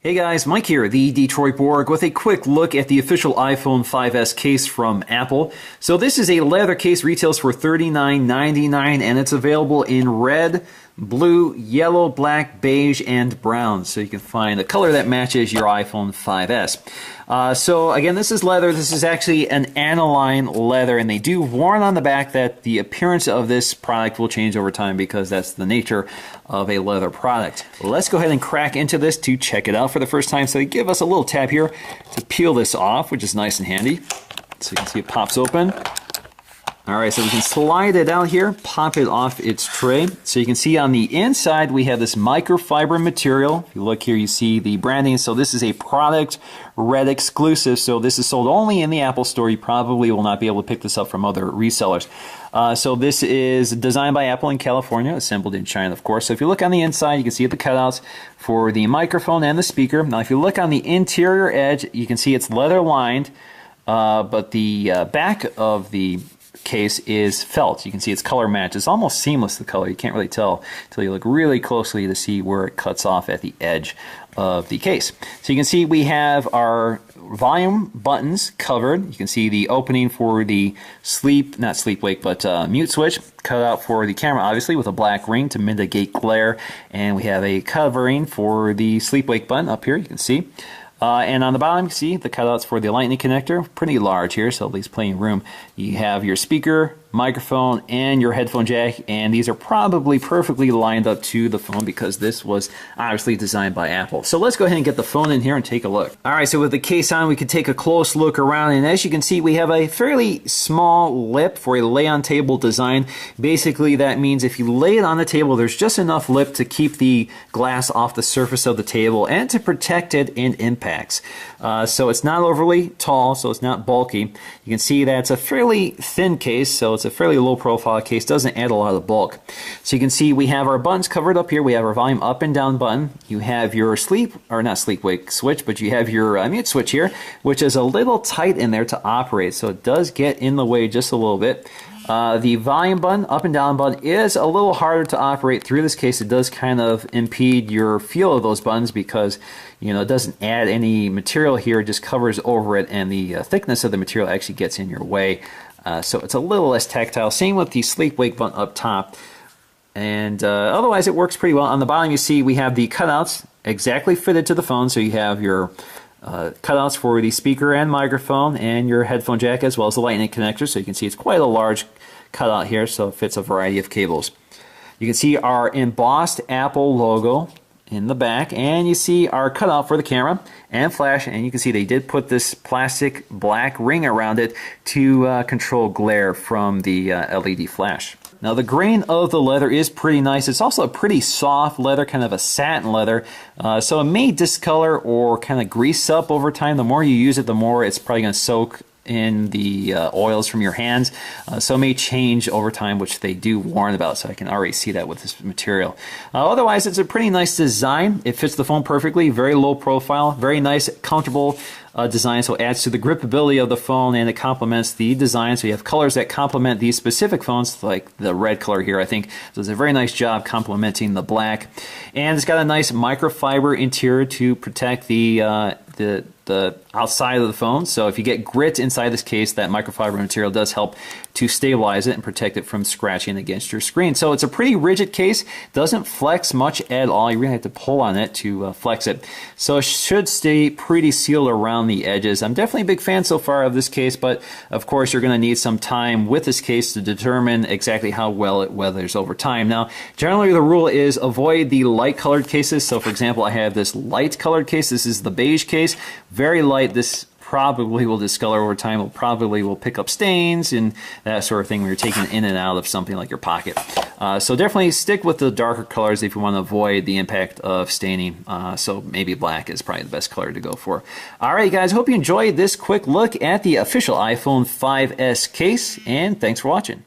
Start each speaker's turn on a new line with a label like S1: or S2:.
S1: Hey guys, Mike here, the Detroit Borg, with a quick look at the official iPhone 5S case from Apple. So this is a leather case, retails for $39.99, and it's available in red, blue, yellow, black, beige, and brown. So you can find a color that matches your iPhone 5S. So again, this is leather. This is actually an aniline leather, and they do warn on the back that the appearance of this product will change over time because that's the nature of a leather product. Let's go ahead and crack into this to check it out for the first time. So they give us a little tab here to peel this off, which is nice and handy. So you can see it pops open. Alright, so we can slide it out here, pop it off its tray. So you can see on the inside we have this microfiber material. If you look here, you see the branding. So this is a product red exclusive. So this is sold only in the Apple Store. You probably will not be able to pick this up from other resellers. So this is designed by Apple in California, assembled in China, of course. So if you look on the inside, you can see the cutouts for the microphone and the speaker. Now if you look on the interior edge, you can see it's leather lined, but the back of the case is felt. You can see it's color match. It's almost seamless, the color. You can't really tell until you look really closely to see where it cuts off at the edge of the case. So you can see we have our volume buttons covered. You can see the opening for the not sleep wake, but mute switch cut out for the camera, obviously, with a black ring to mitigate glare. And we have a covering for the sleep wake button up here, you can see. And on the bottom, you can see the cutouts for the lightning connector, pretty large here, so at least plenty of room. You have your speaker, microphone, and your headphone jack, and these are probably perfectly lined up to the phone because this was obviously designed by Apple. So let's go ahead and get the phone in here and take a look. Alright, so with the case on, we can take a close look around, and as you can see, we have a fairly small lip for a lay-on-table design. Basically, that means if you lay it on the table, there's just enough lip to keep the glass off the surface of the table and to protect it in impacts. So it's not overly tall, so it's not bulky. You can see that it's a fairly thin case, so it's a fairly low profile case, doesn't add a lot of bulk. So you can see we have our buttons covered up here. We have our volume up and down button. You have your not sleep wake switch, but you have your mute switch here, which is a little tight in there to operate, so it does get in the way just a little bit. The volume button, up and down button, is a little harder to operate through this case. It does kind of impede your feel of those buttons because, you know, it doesn't add any material here, it just covers over it, and the thickness of the material actually gets in your way. So it's a little less tactile. Same with the sleep wake button up top. And otherwise it works pretty well. On the bottom you see we have the cutouts exactly fitted to the phone. So you have your cutouts for the speaker and microphone and your headphone jack as well as the lightning connector. So you can see it's quite a large cutout here, so it fits a variety of cables. You can see our embossed Apple logo in the back, and you see our cutout for the camera and flash, and you can see they did put this plastic black ring around it to control glare from the LED flash. Now the grain of the leather is pretty nice. It's also a pretty soft leather, kind of a satin leather, so it may discolor or kind of grease up over time. The more you use it, the more it's probably going to soak in the oils from your hands, so it may change over time, which they do warn about, so I can already see that with this material. Otherwise, it's a pretty nice design. It fits the phone perfectly, very low profile, very nice, comfortable design, so it adds to the gripability of the phone, and it complements the design. So you have colors that complement these specific phones, like the red color here, I think does a very nice job complementing the black. And it's got a nice microfiber interior to protect the outside of the phone. So if you get grit inside this case, that microfiber material does help to stabilize it and protect it from scratching against your screen. So it's a pretty rigid case, doesn't flex much at all. You really have to pull on it to flex it. So it should stay pretty sealed around the edges. I'm definitely a big fan so far of this case, but of course you're going to need some time with this case to determine exactly how well it weathers over time. Now, generally the rule is avoid the light colored cases. So for example, I have this light colored case. This is the beige case, very light. This probably will discolor over time. It probably will pick up stains and that sort of thing when you're taking it in and out of something like your pocket. So definitely stick with the darker colors if you want to avoid the impact of staining. So maybe black is probably the best color to go for. Alright guys, hope you enjoyed this quick look at the official iPhone 5S case, and thanks for watching.